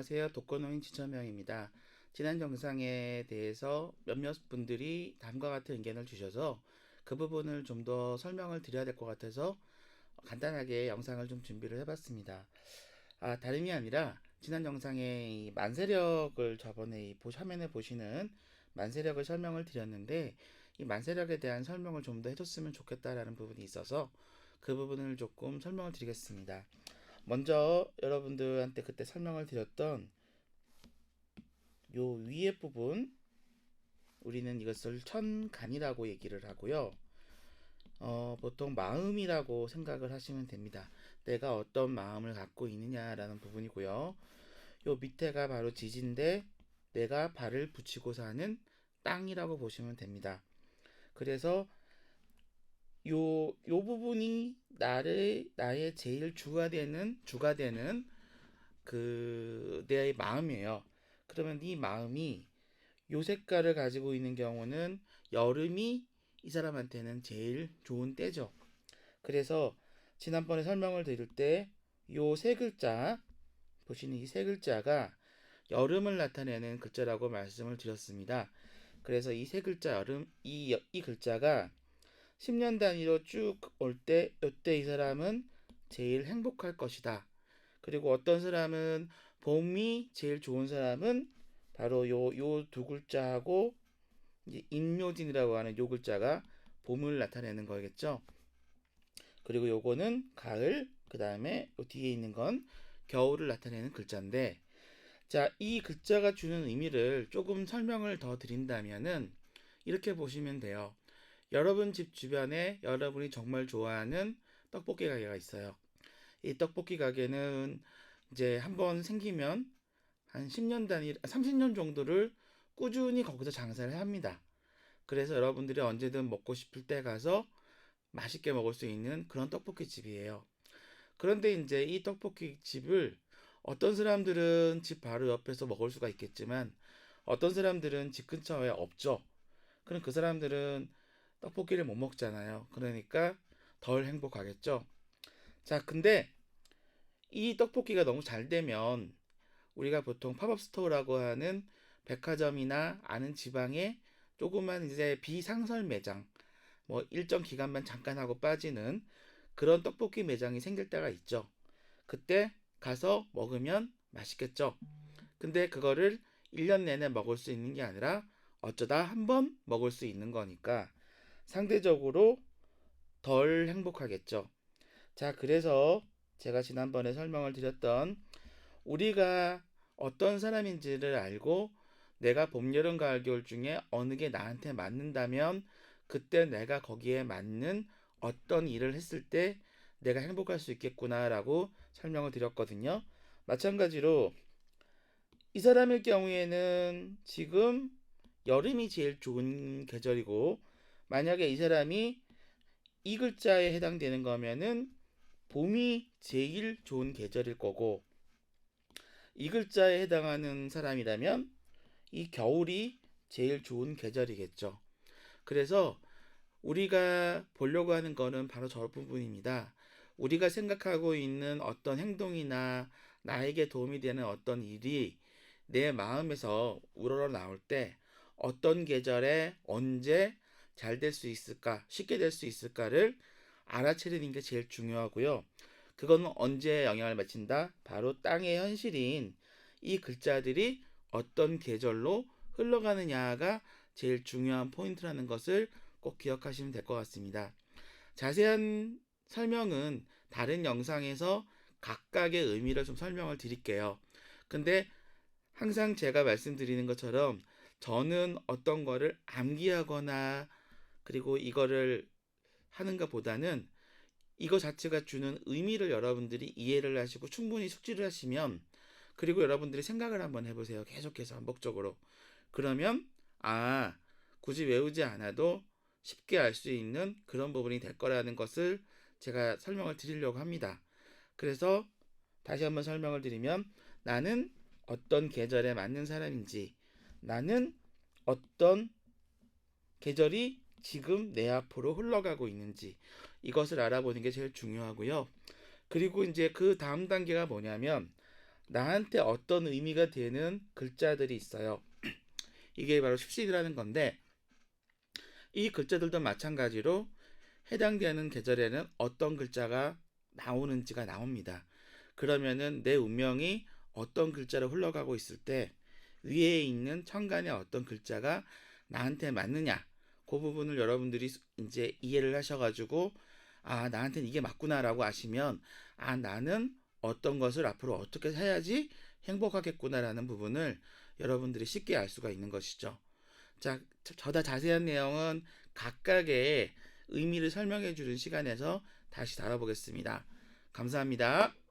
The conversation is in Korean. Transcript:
안녕하세요. 독거노인 지천명입니다. 지난 영상에 대해서 몇몇 분들이 다음과 같은 의견을 주셔서 그 부분을 좀 더 설명을 드려야 될 것 같아서 간단하게 영상을 좀 준비를 해봤습니다. 다름이 아니라 지난 영상에 이 만세력을 저번에 이 화면에 보시는 만세력을 설명을 드렸는데 이 만세력에 대한 설명을 좀 더 해줬으면 좋겠다라는 부분이 있어서 그 부분을 조금 설명을 드리겠습니다. 먼저 여러분들한테 그때 설명을 드렸던 요 위에 부분, 우리는 이것을 천간이라고 얘기를 하고요. 보통 마음이라고 생각을 하시면 됩니다. 내가 어떤 마음을 갖고 있느냐라는 부분이고요. 요 밑에가 바로 지지인데 내가 발을 붙이고 사는 땅이라고 보시면 됩니다. 그래서 요 부분이 나의 제일 주가 되는 내 마음이에요. 그러면 이 마음이 요 색깔을 가지고 있는 경우는 여름이 이 사람한테는 제일 좋은 때죠. 그래서 지난번에 설명을 드릴 때 요 세 글자, 보시는 이 세 글자가 여름을 나타내는 글자라고 말씀을 드렸습니다. 그래서 이 세 글자 여름, 이 글자가 10년 단위로 쭉 올 때, 이때 이 사람은 제일 행복할 것이다. 그리고 어떤 사람은 봄이 제일 좋은 사람은 바로 요 두 글자하고 이제 임묘진이라고 하는 요 글자가 봄을 나타내는 거겠죠. 그리고 요거는 가을, 그 다음에 요 뒤에 있는 건 겨울을 나타내는 글자인데, 자, 이 글자가 주는 의미를 조금 설명을 더 드린다면은 이렇게 보시면 돼요. 여러분 집 주변에 여러분이 정말 좋아하는 떡볶이 가게가 있어요. 이 떡볶이 가게는 이제 한번 생기면 한 10년 단위, 30년 정도를 꾸준히 거기서 장사를 합니다. 그래서 여러분들이 언제든 먹고 싶을 때 가서 맛있게 먹을 수 있는 그런 떡볶이 집이에요. 그런데 이제 이 떡볶이 집을 어떤 사람들은 집 바로 옆에서 먹을 수가 있겠지만 어떤 사람들은 집 근처에 없죠. 그럼 그 사람들은 떡볶이를 못 먹잖아요. 그러니까 덜 행복하겠죠. 자, 근데 이 떡볶이가 너무 잘 되면 우리가 보통 팝업 스토어라고 하는 백화점이나 아는 지방에 조그만 이제 비상설 매장, 뭐 일정 기간만 잠깐 하고 빠지는 그런 떡볶이 매장이 생길 때가 있죠. 그때 가서 먹으면 맛있겠죠. 근데 그거를 1년 내내 먹을 수 있는 게 아니라 어쩌다 한 번 먹을 수 있는 거니까 상대적으로 덜 행복하겠죠. 자, 그래서 제가 지난번에 설명을 드렸던 우리가 어떤 사람인지를 알고 내가 봄, 여름, 가을, 겨울 중에 어느 게 나한테 맞는다면 그때 내가 거기에 맞는 어떤 일을 했을 때 내가 행복할 수 있겠구나라고 설명을 드렸거든요. 마찬가지로 이 사람의 경우에는 지금 여름이 제일 좋은 계절이고 만약에 이 사람이 이 글자에 해당되는 거면은 봄이 제일 좋은 계절일 거고 이 글자에 해당하는 사람이라면 이 겨울이 제일 좋은 계절이겠죠. 그래서 우리가 보려고 하는 거는 바로 저 부분입니다. 우리가 생각하고 있는 어떤 행동이나 나에게 도움이 되는 어떤 일이 내 마음에서 우러러 나올 때 어떤 계절에 언제 잘 될 수 있을까, 쉽게 될 수 있을까를 알아채리는 게 제일 중요하고요. 그거는 언제 영향을 미친다? 바로 땅의 현실인 이 글자들이 어떤 계절로 흘러가느냐가 제일 중요한 포인트라는 것을 꼭 기억하시면 될 것 같습니다. 자세한 설명은 다른 영상에서 각각의 의미를 좀 설명을 드릴게요. 근데 항상 제가 말씀드리는 것처럼 저는 어떤 거를 암기하거나 그리고 이거를 하는 것보다는 이거 자체가 주는 의미를 여러분들이 이해를 하시고 충분히 숙지를 하시면 그리고 여러분들이 생각을 한번 해보세요. 계속해서 반복적으로. 그러면 굳이 외우지 않아도 쉽게 알 수 있는 그런 부분이 될 거라는 것을 제가 설명을 드리려고 합니다. 그래서 다시 한번 설명을 드리면 나는 어떤 계절에 맞는 사람인지 나는 어떤 계절이 지금 내 앞으로 흘러가고 있는지 이것을 알아보는 게 제일 중요하고요. 그리고 이제 그 다음 단계가 뭐냐면 나한테 어떤 의미가 되는 글자들이 있어요. 이게 바로 십시이라는 건데, 이 글자들도 마찬가지로 해당되는 계절에는 어떤 글자가 나오는지가 나옵니다. 그러면은 내 운명이 어떤 글자로 흘러가고 있을 때 위에 있는 천간의 어떤 글자가 나한테 맞느냐, 그 부분을 여러분들이 이제 이해를 하셔가지고 아, 나한테는 이게 맞구나라고 아시면 아, 나는 어떤 것을 앞으로 어떻게 해야지 행복하겠구나라는 부분을 여러분들이 쉽게 알 수가 있는 것이죠. 자, 저다 자세한 내용은 각각의 의미를 설명해 주는 시간에서 다시 다뤄보겠습니다. 감사합니다.